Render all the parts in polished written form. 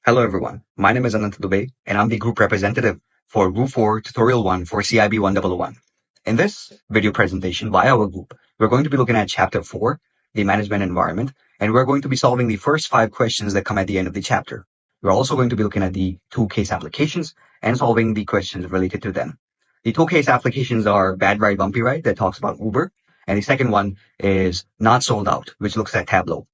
Hello everyone, my name is Anant Dubey and I'm the group representative for Group 4 Tutorial 1 for CIB1001. In this video presentation by our group, we're going to be looking at Chapter 4, the management environment, and we're going to be solving the first 5 questions that come at the end of the chapter. We're also going to be looking at the 2 case applications and solving the questions related to them. The 2 case applications are Bad Ride Bumpy Ride that talks about Uber, and the second one is Not Sold Out, which looks at Tableau.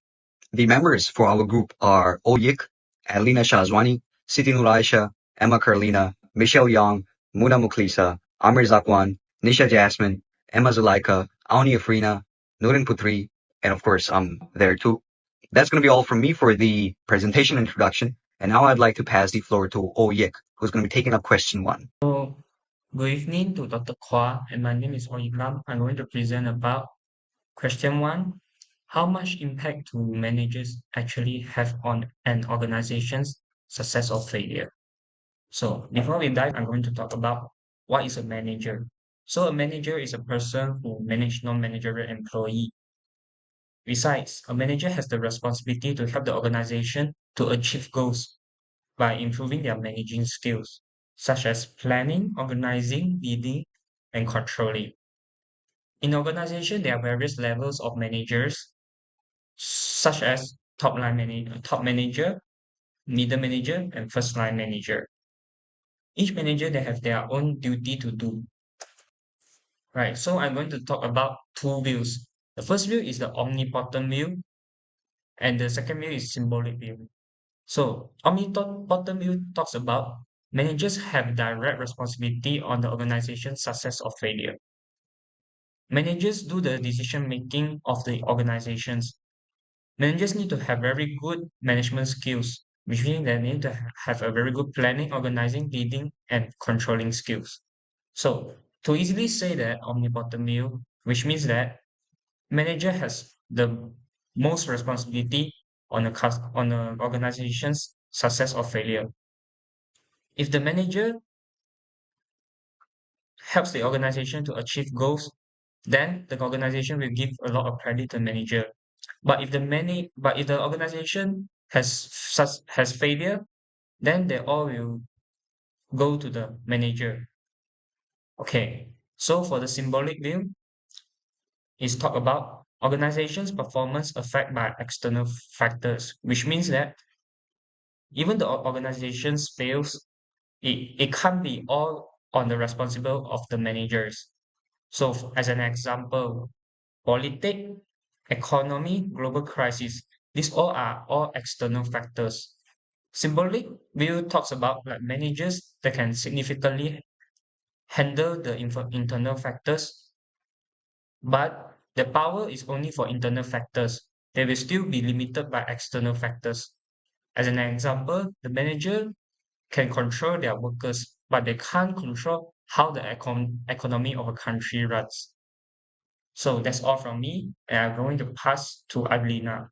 The members for our group are Oyik, Alina Shahzwani, Siti Nur Aisha, Emma Carlina, Michelle Young, Muna Mukhlisa, Amir Zakwan, Nisha Jasmine, Emma Zulaika, Auni Afrina, Nurin Putri, and of course, I'm there too. That's going to be all from me for the presentation introduction. And now I'd like to pass the floor to Oyik, who's going to be taking up question 1. Good evening to Dr. Kwa, and my name is Oyikram. I'm going to present about question 1. How much impact do managers actually have on an organization's success or failure? So before we dive, I'm going to talk about what is a manager. So a manager is a person who manages non-managerial employee. Besides, a manager has the responsibility to help the organization to achieve goals by improving their managing skills, such as planning, organizing, leading, and controlling. In organization, there are various levels of managers, such as top manager, middle manager, and first line manager. Each manager they have their own duty to do. Right. So I'm going to talk about two views. The first view is the omnipotent view, and the second view is symbolic view. So omnipotent view talks about managers have direct responsibility on the organization's success or failure. Managers do the decision making of the organizations. Managers need to have very good management skills, which means they need to have a very good planning, organizing, leading, and controlling skills. So to easily say that omnipotent view, which means that manager has the most responsibility on on the organization's success or failure. If the manager helps the organization to achieve goals, then the organization will give a lot of credit to the manager. But if the organization has failure, then they all will go to the manager. Okay. So for the symbolic view, is talk about organization's performance affected by external factors, which means that even the organizations fails, it can't be all on the responsible of the managers. So as an example, politics, economy, global crisis, these all are all external factors. Symbolic view talks about like managers that can significantly handle the internal factors, but the power is only for internal factors. They will still be limited by external factors. As an example, the manager can control their workers, but they can't control how the economy of a country runs. So that's all from me, and I'm going to pass to Adelina.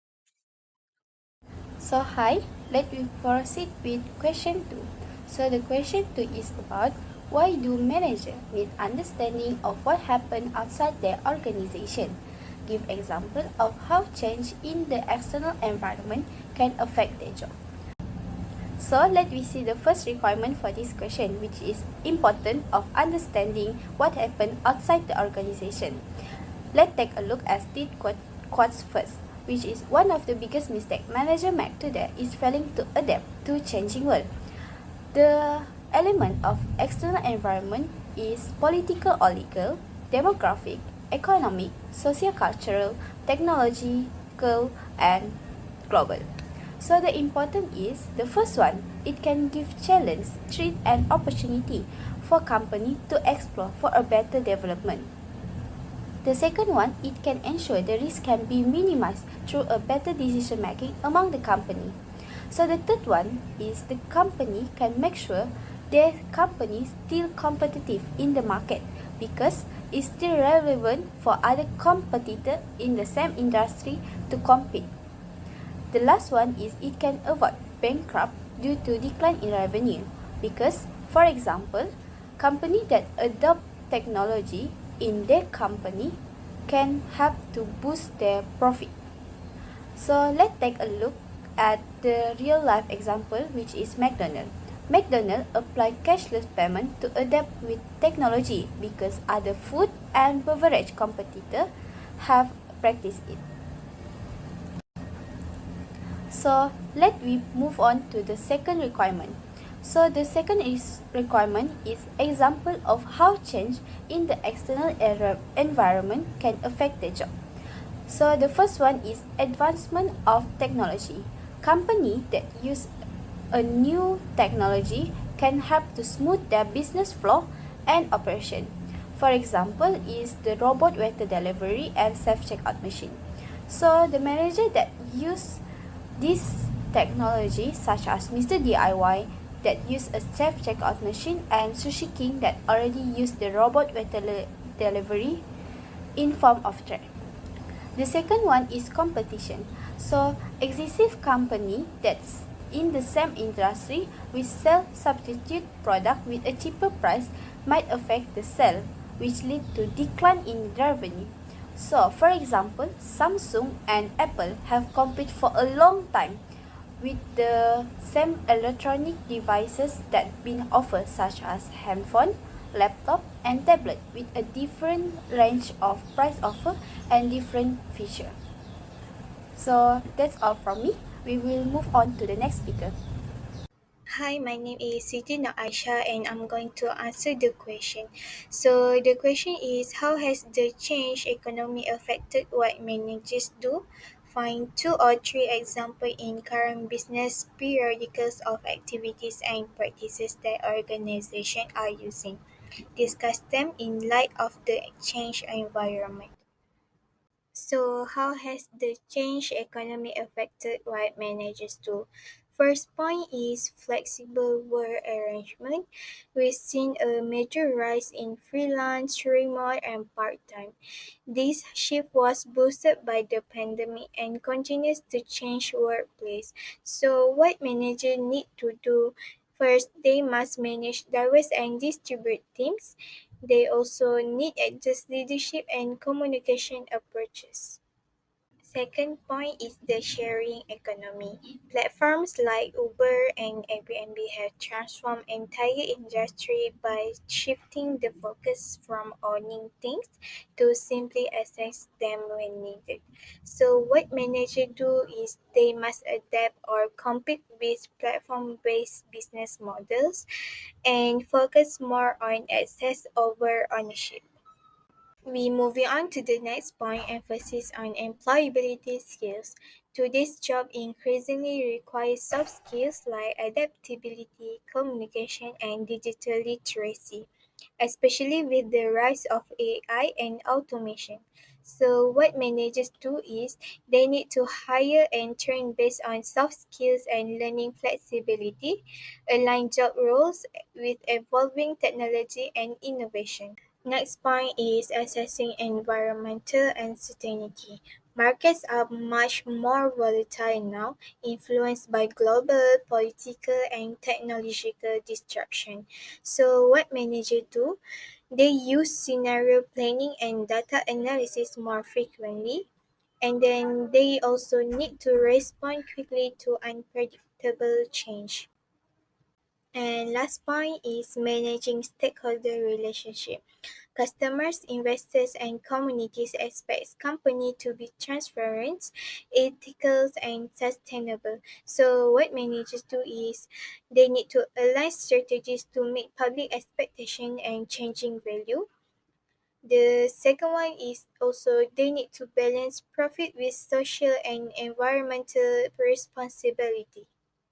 So hi, let me proceed with question 2. So the question 2 is about why do managers need understanding of what happened outside their organization? Give example of how change in the external environment can affect their job. So let me see the first requirement for this question, which is important of understanding what happened outside the organization. Let's take a look at the quotes first, which is one of the biggest mistakes managers make today is failing to adapt to changing world. The element of external environment is political or legal, demographic, economic, socio-cultural, technological, and global. So the important is the first one, it can give challenge, threat, and opportunity for company to explore for a better development. The second one, it can ensure the risk can be minimized through a better decision making among the company. So the third one is the company can make sure their company is still competitive in the market because it's still relevant for other competitors in the same industry to compete. The last one is it can avoid bankrupt due to decline in revenue because, for example, company that adopt technology in their company can help to boost their profit. So let's take a look at the real life example, which is McDonald's. McDonald's applied cashless payment to adapt with technology because other food and beverage competitors have practiced it. So let we move on to the second requirement. So the second requirement is example of how change in the external environment can affect the job. So the first one is advancement of technology. Company that use a new technology can help to smooth their business flow and operation. For example, is the robot waiter delivery and self-checkout machine. So the manager that use this technology, such as Mr. DIY that use a self-checkout machine and Sushi King that already use the robot waiter delivery in form of tray. The second one is competition. So existing company that's in the same industry with sell substitute product with a cheaper price might affect the sale, which lead to decline in revenue. So for example, Samsung and Apple have competed for a long time with the same electronic devices that been offered such as handphone, laptop and tablet with a different range of price offer and different feature. So that's all from me. We will move on to the next speaker. Hi, my name is Siti Aisha and I'm going to answer the question. So the question is, how has the change economy affected what managers do? Find two or three examples in current business periodicals of activities and practices that organizations are using. Discuss them in light of the change environment. So, how has the change economy affected what managers do? First point is flexible work arrangement. We've seen a major rise in freelance, remote, and part-time. This shift was boosted by the pandemic and continues to change workplace. So, what managers need to do? First, they must manage diverse and distribute teams. They also need adjust leadership and communication approaches. Second point is the sharing economy. Platforms like Uber and Airbnb have transformed entire industry by shifting the focus from owning things to simply access them when needed. So what managers do is they must adapt or compete with platform-based business models and focus more on access over ownership. We moving on to the next point, emphasis on employability skills. Today's job increasingly requires soft skills like adaptability, communication, and digital literacy, especially with the rise of AI and automation. So what managers do is they need to hire and train based on soft skills and learning flexibility, align job roles with evolving technology and innovation. Next point is assessing environmental uncertainty. Markets are much more volatile now, influenced by global, political, and technological disruption. So, what managers do? They use scenario planning and data analysis more frequently, and then they also need to respond quickly to unpredictable change. And last point is managing stakeholder relationship. Customers, investors, and communities expect company to be transparent, ethical, and sustainable. So what managers do is they need to align strategies to meet public expectation and changing value. The second one is also they need to balance profit with social and environmental responsibility.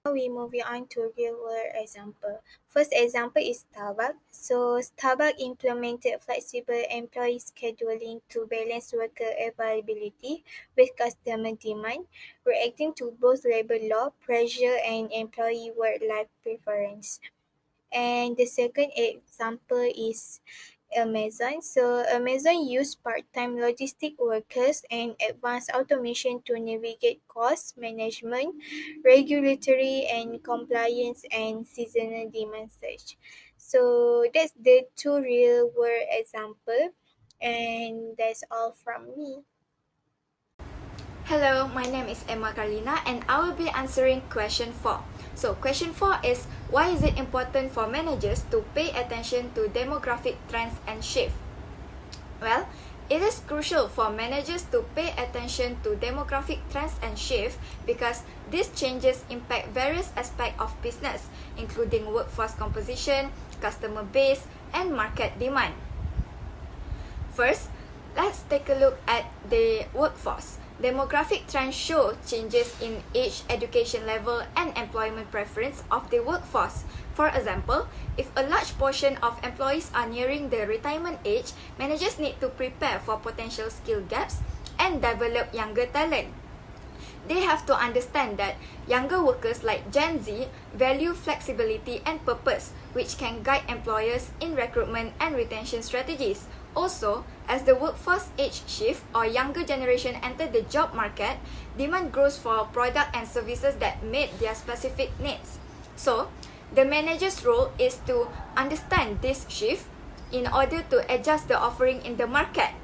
Now we moving on to real world example. First example is Starbucks. So Starbucks implemented flexible employee scheduling to balance worker availability with customer demand, reacting to both labor law pressure and employee work-life preference. And the second example is Amazon. So Amazon used part-time logistic workers and advanced automation to navigate cost management, regulatory and compliance and seasonal demand surge. So that's the two real world example, and that's all from me. Hello, my name is Emma Carlina and I will be answering question 4. So question 4 is, why is it important for managers to pay attention to demographic trends and shifts? Well, it is crucial for managers to pay attention to demographic trends and shifts because these changes impact various aspects of business, including workforce composition, customer base, and market demand. First, let's take a look at the workforce. Demographic trends show changes in age, education level, and employment preference of the workforce. For example, if a large portion of employees are nearing the retirement age, managers need to prepare for potential skill gaps and develop younger talent. They have to understand that younger workers like Gen Z value flexibility and purpose, which can guide employers in recruitment and retention strategies. Also, as the workforce age shift or younger generation enter the job market, demand grows for product and services that meet their specific needs. So, the manager's role is to understand this shift in order to adjust the offering in the market.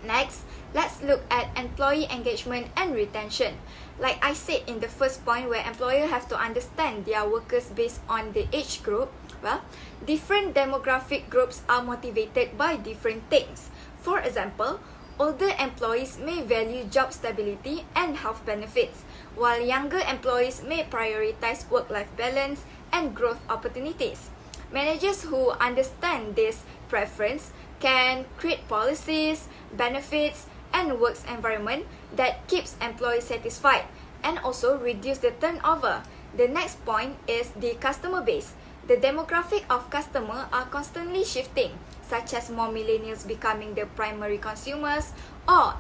Next, let's look at employee engagement and retention. Like I said in the first point, where employers have to understand their workers based on the age group, well, different demographic groups are motivated by different things. For example, older employees may value job stability and health benefits, while younger employees may prioritize work-life balance and growth opportunities. Managers who understand this preference can create policies, benefits, and works environment that keeps employees satisfied and also reduce the turnover. The next point is the customer base. The demographic of customers are constantly shifting, such as more millennials becoming the primary consumers, or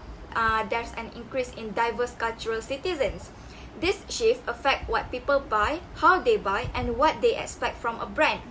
there's an increase in diverse cultural citizens. This shift affects what people buy, how they buy, and what they expect from a brand.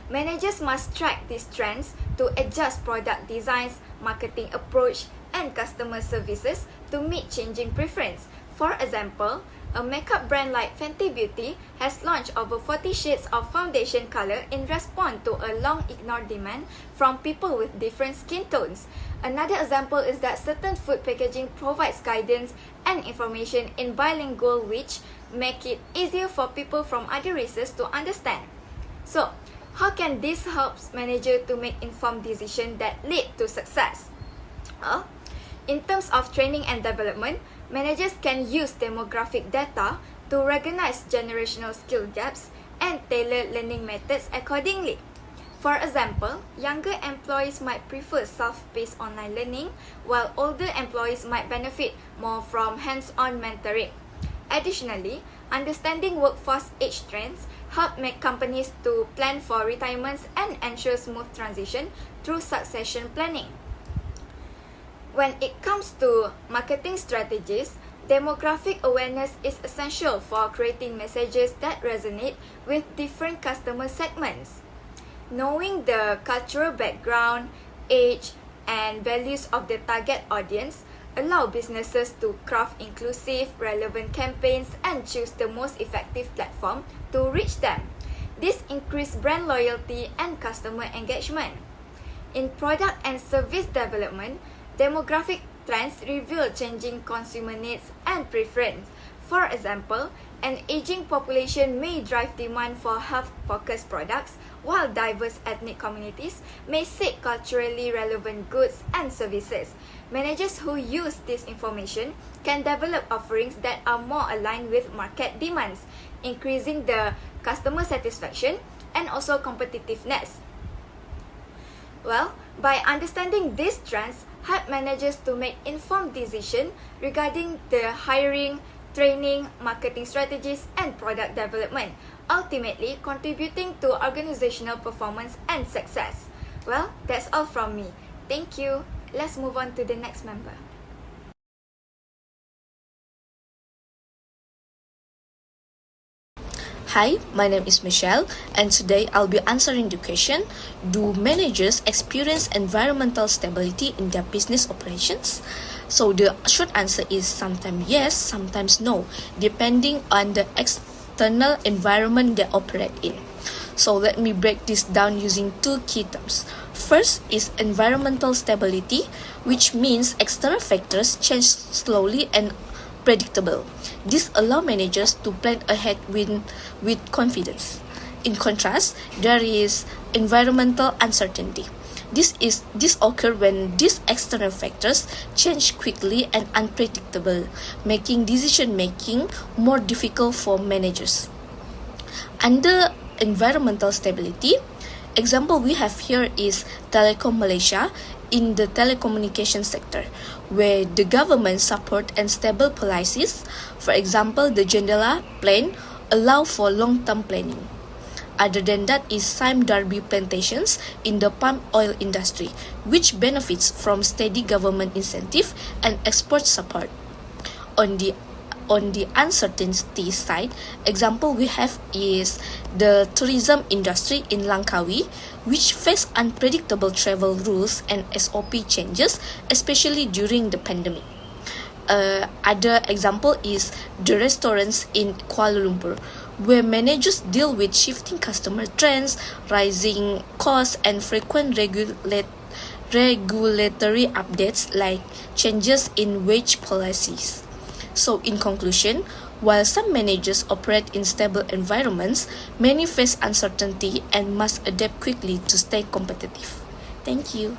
Managers must track these trends to adjust product designs, marketing approach, and customer services to meet changing preference. For example, a makeup brand like Fenty Beauty has launched over 40 shades of foundation color in response to a long-ignored demand from people with different skin tones. Another example is that certain food packaging provides guidance and information in bilingual, which make it easier for people from other races to understand. So, how can this help managers to make informed decisions that lead to success? Well, in terms of training and development, managers can use demographic data to recognize generational skill gaps and tailor learning methods accordingly. For example, younger employees might prefer self-paced online learning, while older employees might benefit more from hands-on mentoring. Additionally, understanding workforce age trends help make companies to plan for retirements and ensure smooth transition through succession planning. When it comes to marketing strategies, demographic awareness is essential for creating messages that resonate with different customer segments. Knowing the cultural background, age, and values of the target audience allow businesses to craft inclusive, relevant campaigns and choose the most effective platform to reach them. This increases brand loyalty and customer engagement. In product and service development, demographic trends reveal changing consumer needs and preference. For example, an aging population may drive demand for health-focused products, while diverse ethnic communities may seek culturally relevant goods and services. Managers who use this information can develop offerings that are more aligned with market demands, increasing the customer satisfaction and also competitiveness. Well, by understanding these trends, help managers to make informed decisions regarding the hiring, training, marketing strategies, and product development, ultimately contributing to organizational performance and success. Well, that's all from me. Thank you. Let's move on to the next member. Hi, my name is Michelle, and today I'll be answering the question, do managers experience environmental stability in their business operations? So the short answer is sometimes yes, sometimes no, depending on the external environment they operate in. So let me break this down using two key terms. First is environmental stability, which means external factors change slowly and predictable. This allows managers to plan ahead with confidence. In contrast, there is environmental uncertainty. This occurs when these external factors change quickly and unpredictable, making decision making more difficult for managers. Under environmental stability, example we have here is Telekom Malaysia in the telecommunication sector, where the government support and stable policies. For example, the Jendela plan allow for long-term planning. Other than that is Sime Darby plantations in the palm oil industry, which benefits from steady government incentive and export support. On the uncertainty side, example we have is the tourism industry in Langkawi, which face unpredictable travel rules and SOP changes, especially during the pandemic. Other example is the restaurants in Kuala Lumpur, where managers deal with shifting customer trends, rising costs, and frequent regulatory updates like changes in wage policies. So in conclusion, while some managers operate in stable environments, many face uncertainty and must adapt quickly to stay competitive. Thank you.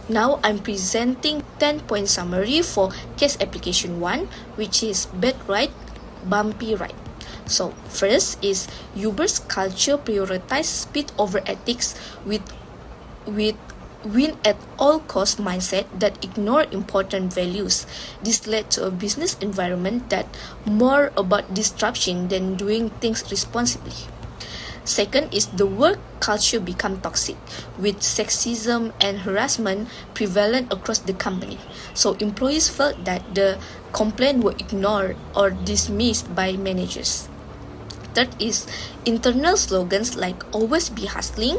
Now I'm presenting 10-point summary for case application 1, which is bad ride, bumpy ride. So first is Uber's culture prioritize speed over ethics with win at all cost mindset that ignore important values. This led to a business environment that more about disruption than doing things responsibly. Second is the work culture become toxic, with sexism and harassment prevalent across the company. So employees felt that the complaints were ignored or dismissed by managers. Third is internal slogans like always be hustling,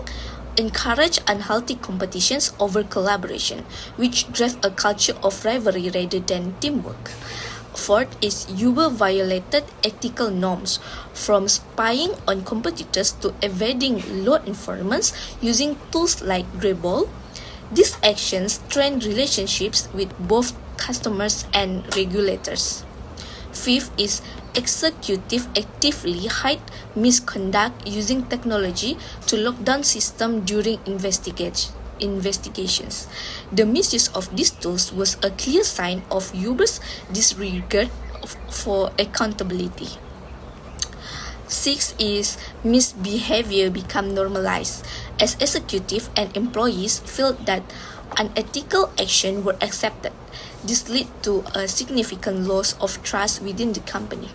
encourage unhealthy competitions over collaboration, which drive a culture of rivalry rather than teamwork. Fourth is Uber violated ethical norms, from spying on competitors to evading law enforcement using tools like Greyball. These actions strain relationships with both customers and regulators. Fifth is executive actively hide misconduct using technology to lock down system during investigations. The misuse of these tools was a clear sign of Uber's disregard for accountability. Six is misbehavior become normalized as executive and employees felt that unethical action were accepted. This led to a significant loss of trust within the company.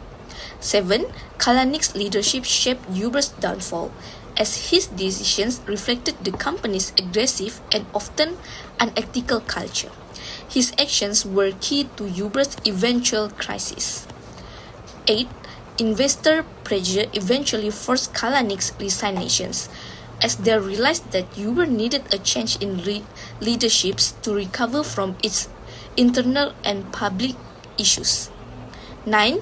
7. Kalanick's leadership shaped Uber's downfall, as his decisions reflected the company's aggressive and often unethical culture. His actions were key to Uber's eventual crisis. 8. Investor pressure eventually forced Kalanick's resignations, as they realized that Uber needed a change in leadership to recover from its internal and public issues. 9.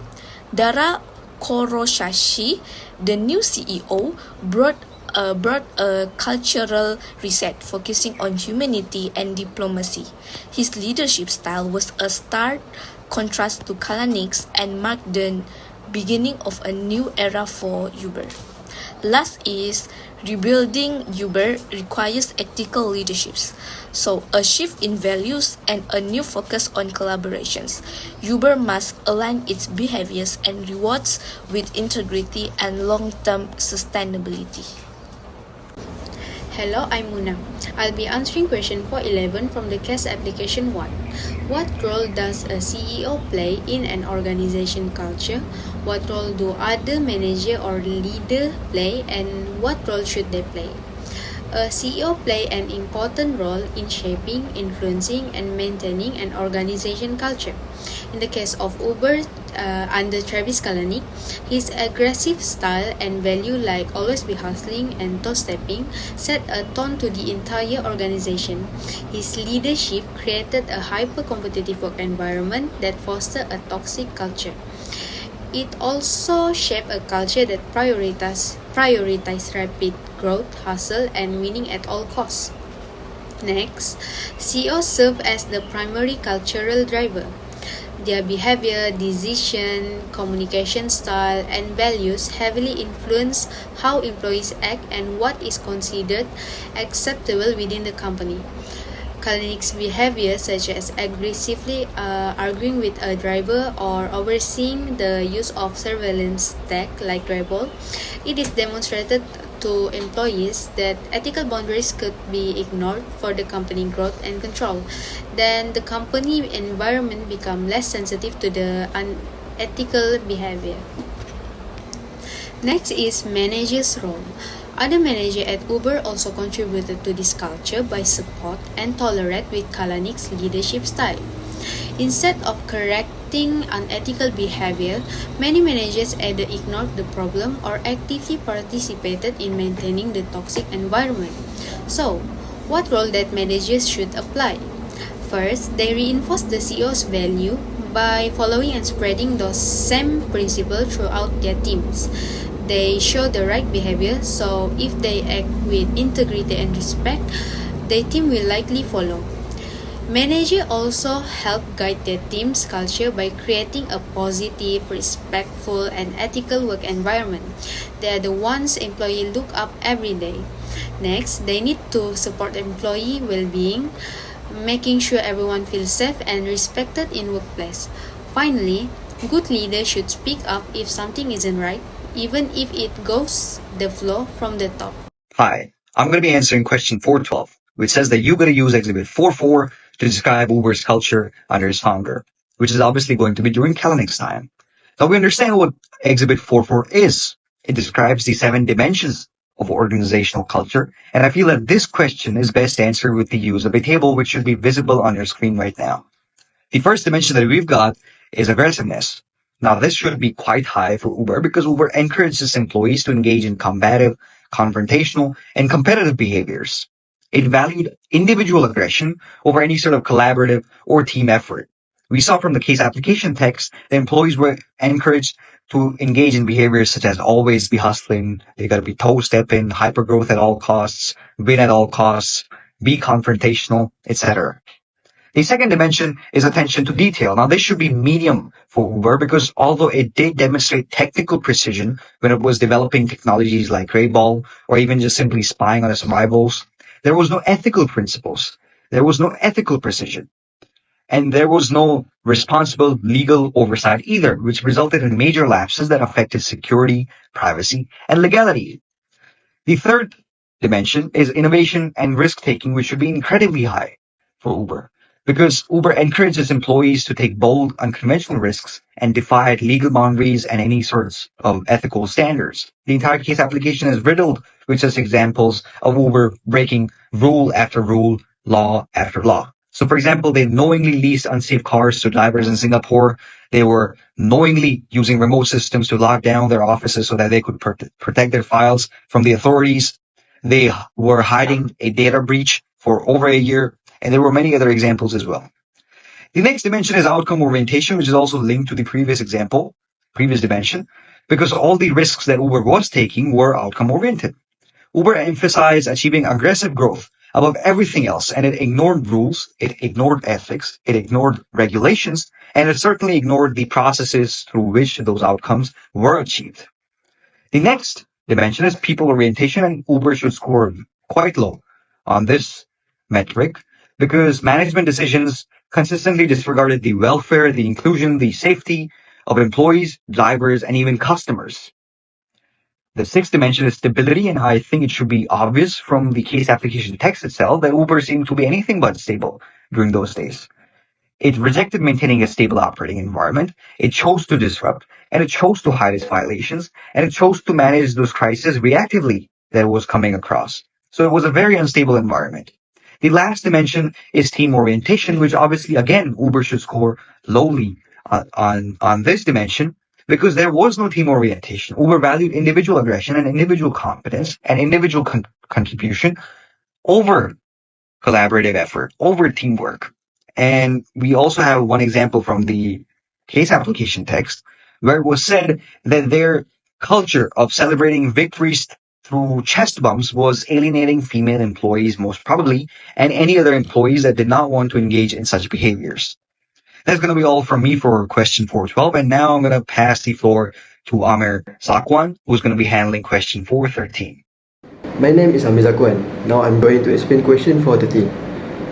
Dara Khosrowshahi, the new CEO, brought a cultural reset focusing on humanity and diplomacy. His leadership style was a stark contrast to Kalanick's and marked the beginning of a new era for Uber. Last is rebuilding Uber requires ethical leaderships. So a shift in values and a new focus on collaborations. Uber must align its behaviors and rewards with integrity and long-term sustainability. Hello, I'm Muna. I'll be answering question 411 from the case application 1. What role does a CEO play in an organization culture? What role do other manager or leader play, and what role should they play? A CEO play an important role in shaping, influencing, and maintaining an organization culture. In the case of Uber under Travis Kalanick, his aggressive style and value like always be hustling and toe-stepping set a tone to the entire organization. His leadership created a hyper-competitive work environment that fostered a toxic culture. It also shaped a culture that prioritize rapid growth, hustle, and winning at all costs. Next, CEOs serve as the primary cultural driver. Their behavior, decision, communication style, and values heavily influence how employees act and what is considered acceptable within the company. Kalanick's behavior, such as aggressively arguing with a driver or overseeing the use of surveillance tech like Dribble, it is demonstrated to employees that ethical boundaries could be ignored for the company growth and control. Then the company environment become less sensitive to the unethical behavior. Next is manager's role. Other managers at Uber also contributed to this culture by support and tolerate with Kalanick's leadership style. Instead of correcting unethical behavior, many managers either ignored the problem or actively participated in maintaining the toxic environment. So, what role that managers should apply? First, they reinforce the CEO's value by following and spreading those SEM principles throughout their teams. They show the right behavior, so if they act with integrity and respect, their team will likely follow. Managers also help guide their team's culture by creating a positive, respectful, and ethical work environment. They are the ones employees look up every day. Next, they need to support employee well-being, making sure everyone feels safe and respected in workplace. Finally, good leaders should speak up if something isn't right, even if it goes the flow from the top. Hi, I'm going to be answering question 412, which says that you're going to use Exhibit 44 to describe Uber's culture under its founder, which is obviously going to be during Kalanick's time. Now we understand what Exhibit 44 is. It describes the 7 dimensions of organizational culture, and I feel that this question is best answered with the use of a table which should be visible on your screen right now. The first dimension that we've got is aggressiveness. Now, this should be quite high for Uber because Uber encourages employees to engage in combative, confrontational, and competitive behaviors. It valued individual aggression over any sort of collaborative or team effort. We saw from the case application text that employees were encouraged to engage in behaviors such as always be hustling, they gotta be toe-stepping, hyper-growth at all costs, win at all costs, be confrontational, etc. The second dimension is attention to detail. Now, this should be medium for Uber because although it did demonstrate technical precision when it was developing technologies like Greyball or even just simply spying on its rivals, there was no ethical principles. There was no ethical precision. And there was no responsible legal oversight either, which resulted in major lapses that affected security, privacy, and legality. The third dimension is innovation and risk-taking, which should be incredibly high for Uber because Uber encourages employees to take bold, unconventional risks and defy legal boundaries and any sorts of ethical standards. The entire case application is riddled with such examples of Uber breaking rule after rule, law after law. So, for example, they knowingly leased unsafe cars to drivers in Singapore. They were knowingly using remote systems to lock down their offices so that they could protect their files from the authorities. They were hiding a data breach for over a year, and there were many other examples as well. The next dimension is outcome orientation, which is also linked to the previous dimension, because all the risks that Uber was taking were outcome oriented. Uber emphasized achieving aggressive growth above everything else, and it ignored rules, it ignored ethics, it ignored regulations, and it certainly ignored the processes through which those outcomes were achieved. The next dimension is people orientation, and Uber should score quite low on this metric because management decisions consistently disregarded the welfare, the inclusion, the safety of employees, drivers, and even customers. The sixth dimension is stability, and I think it should be obvious from the case application text itself that Uber seemed to be anything but stable during those days. It rejected maintaining a stable operating environment. It chose to disrupt, and it chose to hide its violations, and it chose to manage those crises reactively that it was coming across. So it was a very unstable environment. The last dimension is team orientation, which obviously, again, Uber should score lowly on this dimension because there was no team orientation. Uber valued individual aggression and individual competence and individual contribution over collaborative effort, over teamwork. And we also have one example from the case application text where it was said that their culture of celebrating victories through chest bumps was alienating female employees most probably, and any other employees that did not want to engage in such behaviors. That's going to be all from me for question 412. And now I'm going to pass the floor to Amir Sakwan, who's going to be handling question 413. My name is Amir Zakwan. Now I'm going to explain question 413.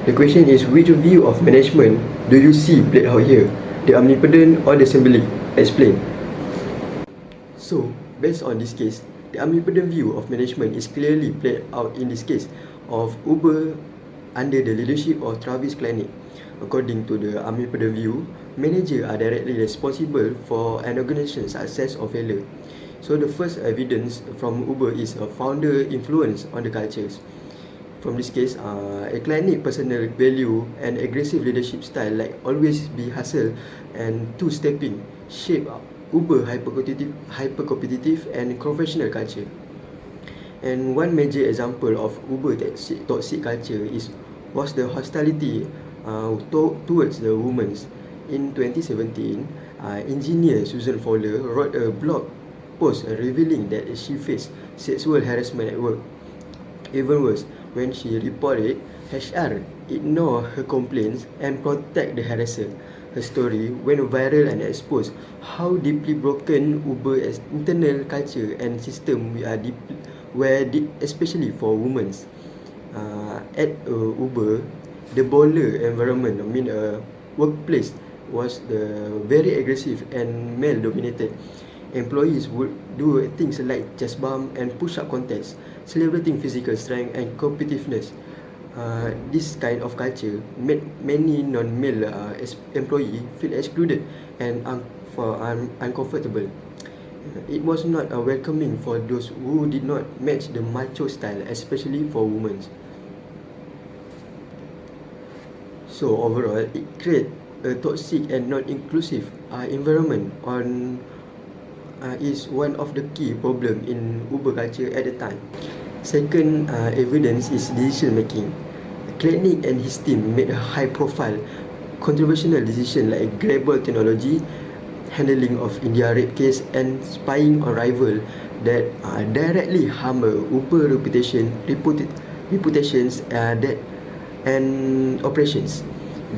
The question is, which view of management do you see played out here? The omnipotent or the symbolic? Explain. So, based on this case, the omnipotent view of management is clearly played out in this case of Uber under the leadership of Travis Kalanick. According to the omnipotent view, managers are directly responsible for an organization's success or failure. So the first evidence from Uber is a founder influence on the cultures. From this case, a Kalanick personal value and aggressive leadership style like always be hustle and two-stepping shape Uber hyper-competitive and professional culture. And one major example of Uber toxic culture was the hostility towards the women. In 2017, engineer Susan Fowler wrote a blog post revealing that she faced sexual harassment at work. Even worse, when she reported, HR ignored her complaints and protect the harasser. Her story went viral and exposed how deeply broken Uber's internal culture and system especially for women. At Uber, the baller environment, workplace was very aggressive and male-dominated. Employees would do things like chest bump and push-up contests, celebrating physical strength and competitiveness. This kind of culture made many non-male employees feel excluded and uncomfortable. It was not welcoming for those who did not match the macho style, especially for women. So overall, it created a toxic and non-inclusive environment is one of the key problem in Uber culture at the time. Second evidence is decision making. Kalanick and his team made a high profile controversial decision like Grable technology, handling of India rape case and spying on rival that directly harm Uber reputations and operations.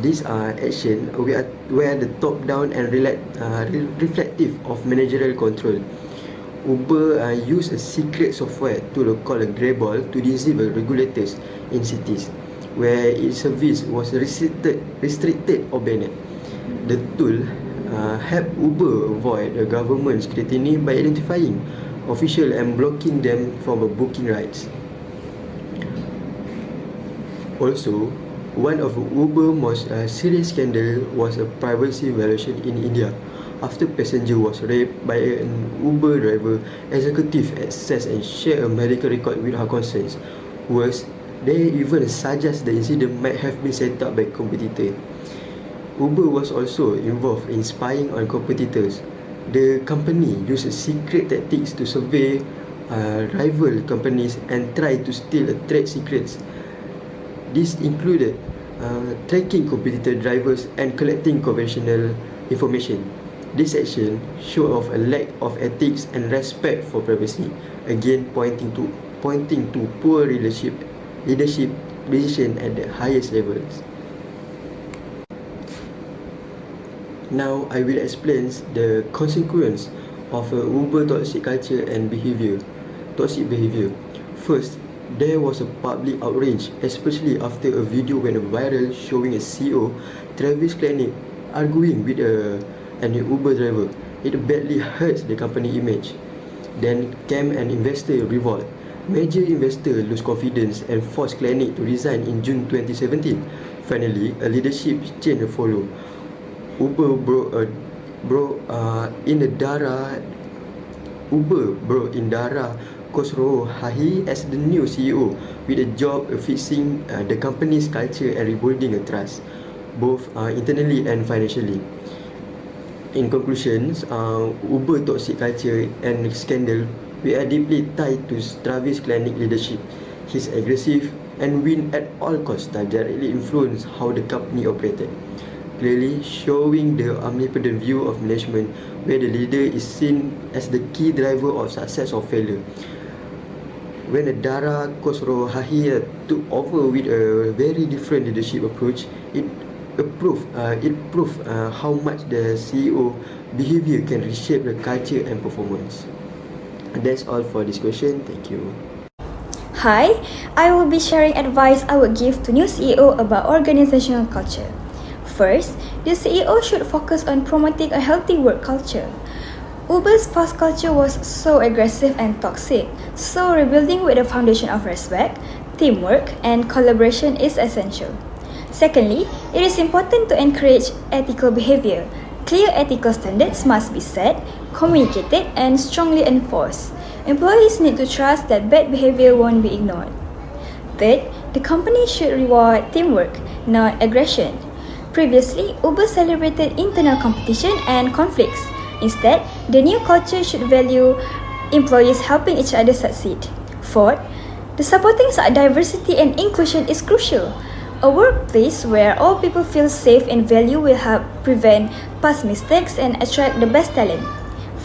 These are actions where the top-down and reflective of managerial control. Uber used a secret software tool called a Grable to deceive regulators in cities where its service was restricted or banned. The tool helped Uber avoid the government scrutiny by identifying officials and blocking them from booking rights. Also, one of Uber's most serious scandals was a privacy violation in India after passenger was raped by an Uber driver. Executive accessed and shared a medical record with her consent. Worse, they even suggest the incident might have been set up by competitor. Uber was also involved in spying on competitors. The company used secret tactics to survey rival companies and try to steal trade secrets. This included tracking competitor drivers and collecting conventional information. This action showed off a lack of ethics and respect for privacy, again pointing to poor leadership decision at the highest levels. Now I will explain the consequence of Uber toxic culture and toxic behavior. First, there was a public outrage, especially after a video went viral showing a CEO, Travis Kalanick, arguing with an Uber driver. It badly hurts the company image. Then came an investor revolt. Major investors lose confidence and forced Kalanick to resign in June 2017. Finally, a leadership change followed. Uber broke in Dara Khosrow Hahi as the new CEO with a job of fixing the company's culture and rebuilding a trust, both internally and financially. In conclusions, Uber toxic culture and scandal, we are deeply tied to Travis Kalanick leadership. His aggressive and win at all costs directly influence how the company operated, clearly showing the omnipotent view of management where the leader is seen as the key driver of success or failure. When Dara Khosrow Hahi took over with a very different leadership approach, it proved how much the CEO behavior can reshape the culture and performance. And that's all for this question. Thank you. Hi, I will be sharing advice I would give to new CEO about organizational culture. First, the CEO should focus on promoting a healthy work culture. Uber's past culture was so aggressive and toxic, so rebuilding with a foundation of respect, teamwork, and collaboration is essential. Secondly, it is important to encourage ethical behavior. Clear ethical standards must be set, communicated, and strongly enforced. Employees need to trust that bad behavior won't be ignored. Third, the company should reward teamwork, not aggression. Previously, Uber celebrated internal competition and conflicts. Instead, the new culture should value employees helping each other succeed. Fourth, the supporting diversity and inclusion is crucial. A workplace where all people feel safe and valued will help prevent past mistakes and attract the best talent.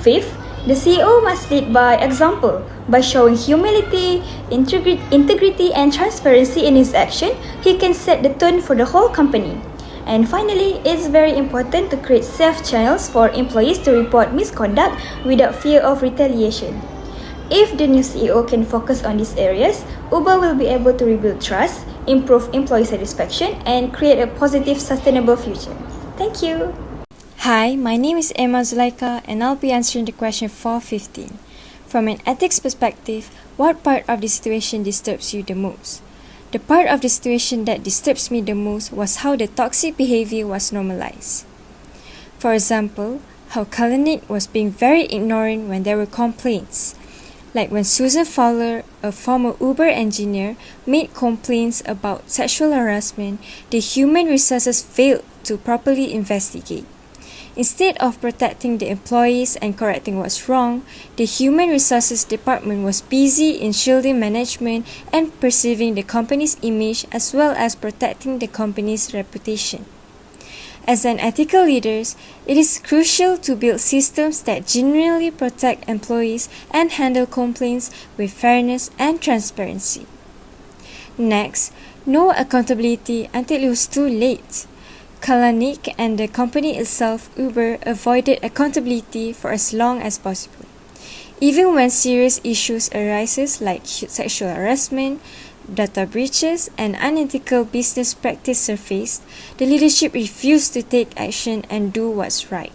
Fifth, the CEO must lead by example. By showing humility, integrity, and transparency in his action, he can set the tone for the whole company. And finally, it's very important to create safe channels for employees to report misconduct without fear of retaliation. If the new CEO can focus on these areas, Uber will be able to rebuild trust, improve employee satisfaction, and create a positive, sustainable future. Thank you. Hi, my name is Emma Zulaika and I'll be answering the question 415. From an ethics perspective, what part of the situation disturbs you the most? The part of the situation that disturbs me the most was how the toxic behavior was normalized. For example, how Kalanick was being very ignorant when there were complaints. Like when Susan Fowler, a former Uber engineer, made complaints about sexual harassment, the human resources failed to properly investigate. Instead of protecting the employees and correcting what's wrong, the Human Resources Department was busy in shielding management and preserving the company's image as well as protecting the company's reputation. As an ethical leader, it is crucial to build systems that genuinely protect employees and handle complaints with fairness and transparency. Next, no accountability until it was too late. Kalanick and the company itself, Uber, avoided accountability for as long as possible. Even when serious issues arises like sexual harassment, data breaches, and unethical business practice surfaced, the leadership refused to take action and do what's right.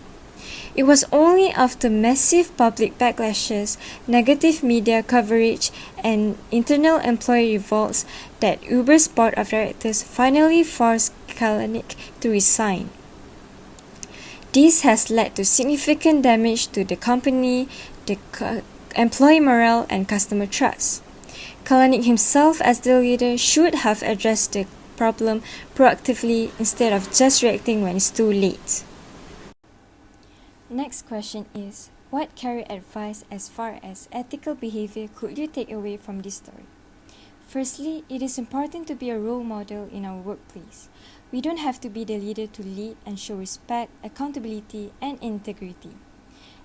It was only after massive public backlashes, negative media coverage, and internal employee revolts that Uber's board of directors finally forced Kalanick to resign. This has led to significant damage to the company, employee morale, and customer trust. Kalanick himself, as the leader, should have addressed the problem proactively instead of just reacting when it's too late. Next question is, what career advice as far as ethical behavior could you take away from this story? Firstly, it is important to be a role model in our workplace. We don't have to be the leader to lead and show respect, accountability, and integrity.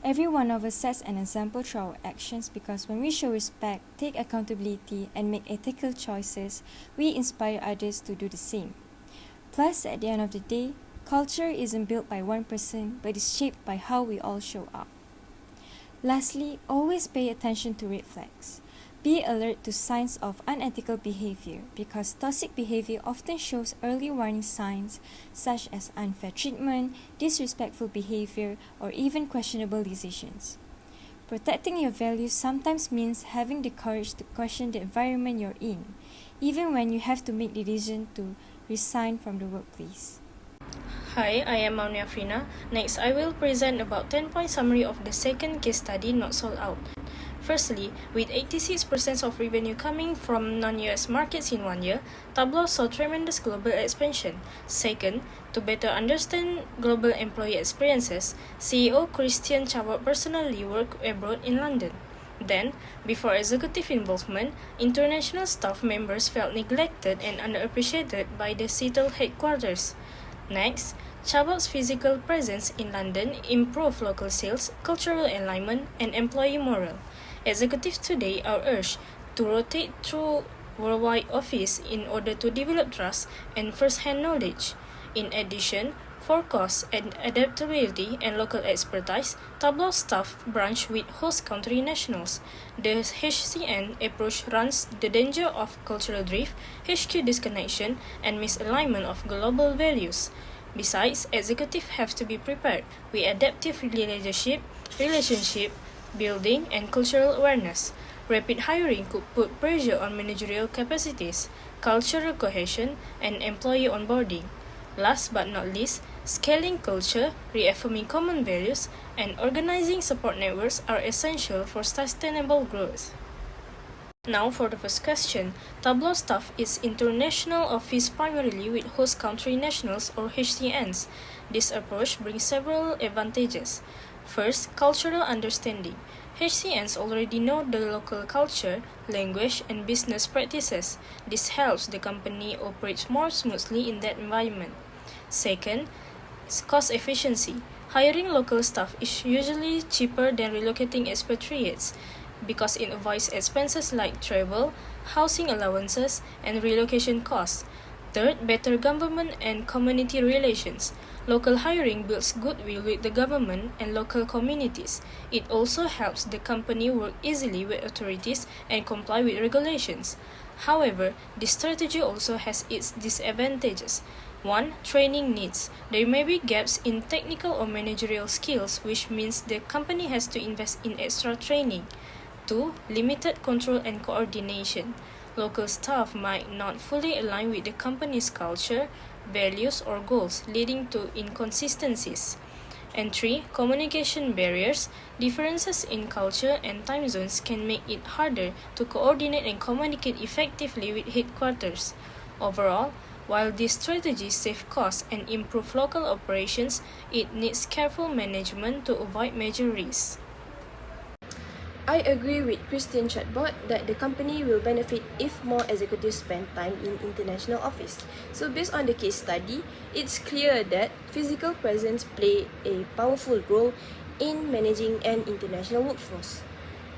Every one of us sets an example through our actions because when we show respect, take accountability, and make ethical choices, we inspire others to do the same. Plus, at the end of the day, culture isn't built by one person, but is shaped by how we all show up. Lastly, always pay attention to red flags. Be alert to signs of unethical behavior because toxic behavior often shows early warning signs such as unfair treatment, disrespectful behavior, or even questionable decisions. Protecting your values sometimes means having the courage to question the environment you're in, even when you have to make the decision to resign from the workplace. Hi, I am Maunia Frina. Next, I will present about 10-point summary of the second case study not sold out. Firstly, with 86% of revenue coming from non-US markets in 1 year, Tableau saw tremendous global expansion. Second, to better understand global employee experiences, CEO Christian Chabot personally worked abroad in London. Then, before executive involvement, international staff members felt neglected and underappreciated by the Seattle headquarters. Next, Chabot's physical presence in London improved local sales, cultural alignment, and employee morale. Executives today are urged to rotate through worldwide office in order to develop trust and first-hand knowledge. In addition, for cost and adaptability and local expertise, Tableau staff branch with host country nationals. The HCN approach runs the danger of cultural drift, HQ disconnection, and misalignment of global values. Besides, executives have to be prepared with adaptive leadership, relationship building, and cultural awareness. Rapid hiring could put pressure on managerial capacities, cultural cohesion, and employee onboarding. Last but not least, scaling culture, reaffirming common values, and organizing support networks are essential for sustainable growth. Now for the first question. Tableau staff is international office primarily with host country nationals or HCNs. This approach brings several advantages. First, cultural understanding. HCNs already know the local culture, language, and business practices. This helps the company operate more smoothly in that environment. Second, cost efficiency. Hiring local staff is usually cheaper than relocating expatriates because it avoids expenses like travel, housing allowances, and relocation costs. Third, better government and community relations. Local hiring builds goodwill with the government and local communities. It also helps the company work easily with authorities and comply with regulations. However, this strategy also has its disadvantages. 1. Training needs. There may be gaps in technical or managerial skills, which means the company has to invest in extra training. 2. Limited control and coordination. Local staff might not fully align with the company's culture, values, or goals, leading to inconsistencies. And 3. Communication barriers. Differences in culture and time zones can make it harder to coordinate and communicate effectively with headquarters. Overall, while these strategies save costs and improve local operations, it needs careful management to avoid major risks. I agree with Christian Chatbot that the company will benefit if more executives spend time in international office. So based on the case study, it's clear that physical presence play a powerful role in managing an international workforce.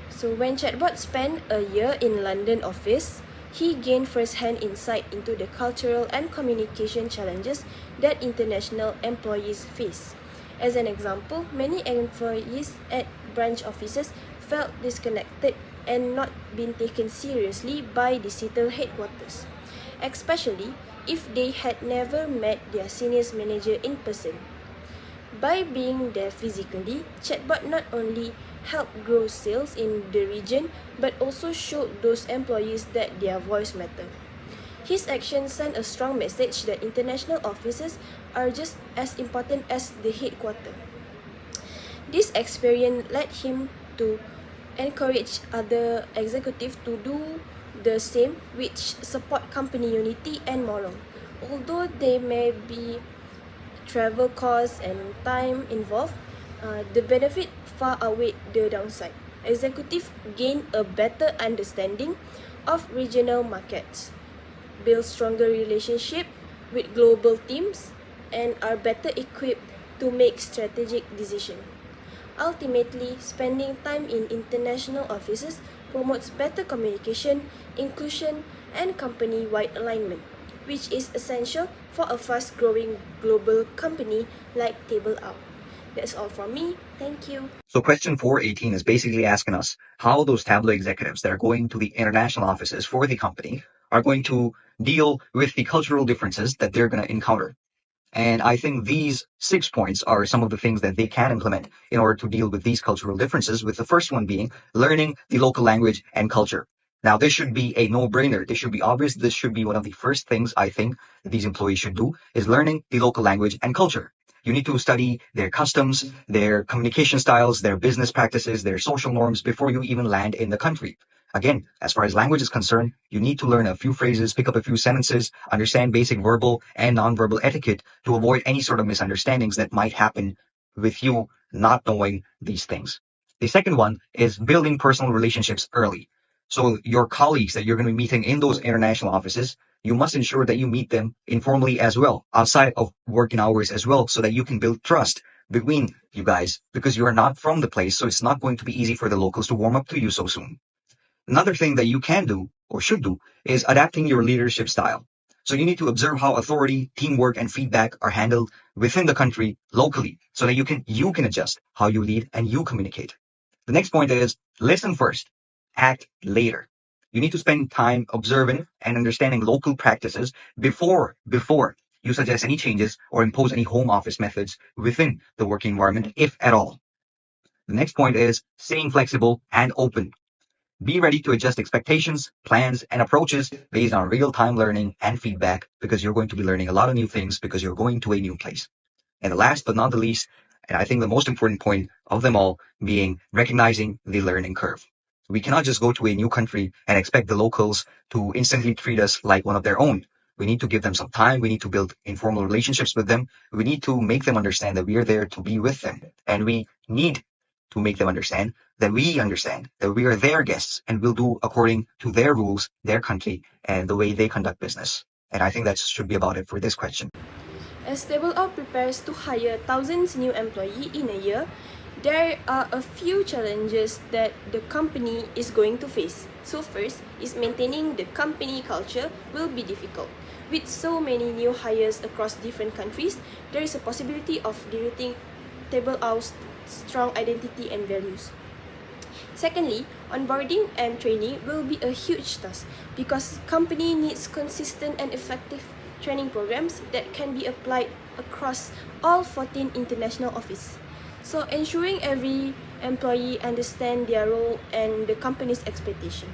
So when Chatbot spent a year in London office, he gained first-hand insight into the cultural and communication challenges that international employees face. As an example, many employees at branch offices felt disconnected and not being taken seriously by the Seattle headquarters, especially if they had never met their senior manager in person. By being there physically, Chatbot not only helped grow sales in the region but also showed those employees that their voice mattered. His actions sent a strong message that international offices are just as important as the headquarters. This experience led him to encourage other executives to do the same, which support company unity and morale. Although there may be travel costs and time involved, the benefit far outweigh the downside. Executives gain a better understanding of regional markets, build stronger relationship with global teams, and are better equipped to make strategic decisions. Ultimately, spending time in international offices promotes better communication, inclusion, and company-wide alignment, which is essential for a fast-growing global company like TableOut. That's all from me. Thank you. So question 418 is basically asking us how those Tableau executives that are going to the international offices for the company are going to deal with the cultural differences that they're going to encounter. And I think these 6 points are some of the things that they can implement in order to deal with these cultural differences, with the first one being learning the local language and culture. Now, this should be a no-brainer. This should be obvious. This should be one of the first things I think that these employees should do is learning the local language and culture. You need to study their customs, their communication styles, their business practices, their social norms before you even land in the country. Again, as far as language is concerned, you need to learn a few phrases, pick up a few sentences, understand basic verbal and nonverbal etiquette to avoid any sort of misunderstandings that might happen with you not knowing these things. The second one is building personal relationships early. So your colleagues that you're going to be meeting in those international offices, you must ensure that you meet them informally as well, outside of working hours as well, so that you can build trust between you guys, because you are not from the place, so it's not going to be easy for the locals to warm up to you so soon. Another thing that you can do or should do is adapting your leadership style. So you need to observe how authority, teamwork, and feedback are handled within the country locally so that you can adjust how you lead and you communicate. The next point is listen first, act later. You need to spend time observing and understanding local practices before you suggest any changes or impose any home office methods within the working environment, if at all. The next point is staying flexible and open. Be ready to adjust expectations, plans, and approaches based on real-time learning and feedback, because you're going to be learning a lot of new things because you're going to a new place. And the last but not the least, and I think the most important point of them all, being recognizing the learning curve. We cannot just go to a new country and expect the locals to instantly treat us like one of their own. We need to give them some time. We need to build informal relationships with them. We need to make them understand that we are there to be with them. And we need to make them understand that we are their guests and will do according to their rules, their country, and the way they conduct business. And I think that should be about it for this question. As Table Out prepares to hire thousands new employees in a year, there are a few challenges that the company is going to face. So first is maintaining the company culture will be difficult. With so many new hires across different countries, there is a possibility of diluting Table Out's strong identity and values. Secondly, onboarding and training will be a huge task because company needs consistent and effective training programs that can be applied across all 14 international offices. So ensuring every employee understand their role and the company's expectation.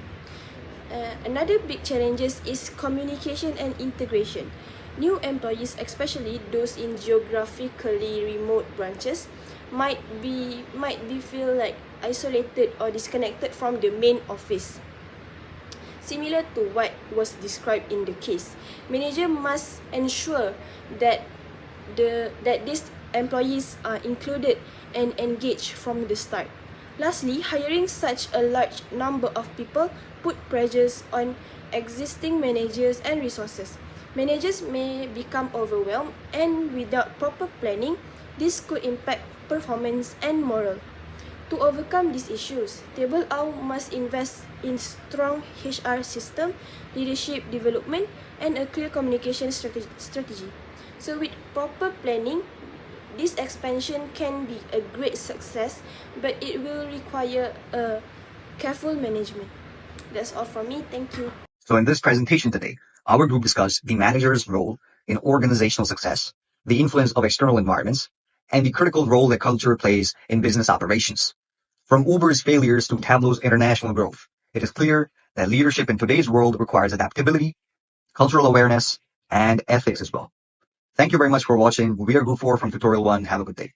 Another big challenge is communication and integration. New employees, especially those in geographically remote branches, might be feel like isolated or disconnected from the main office. Similar to what was described in the case, manager must ensure that these employees are included and engaged from the start. Lastly, hiring such a large number of people put pressures on existing managers and resources. Managers may become overwhelmed, and without proper planning, this could impact performance and morale. To overcome these issues, Table Out must invest in strong HR system, leadership development, and a clear communication strategy. So with proper planning, this expansion can be a great success, but it will require a careful management. That's all from me. Thank you. So in this presentation today, our group discussed the manager's role in organizational success, the influence of external environments, and the critical role that culture plays in business operations. From Uber's failures to Tableau's international growth, it is clear that leadership in today's world requires adaptability, cultural awareness, and ethics as well. Thank you very much for watching. We are Group 4 from Tutorial 1. Have a good day.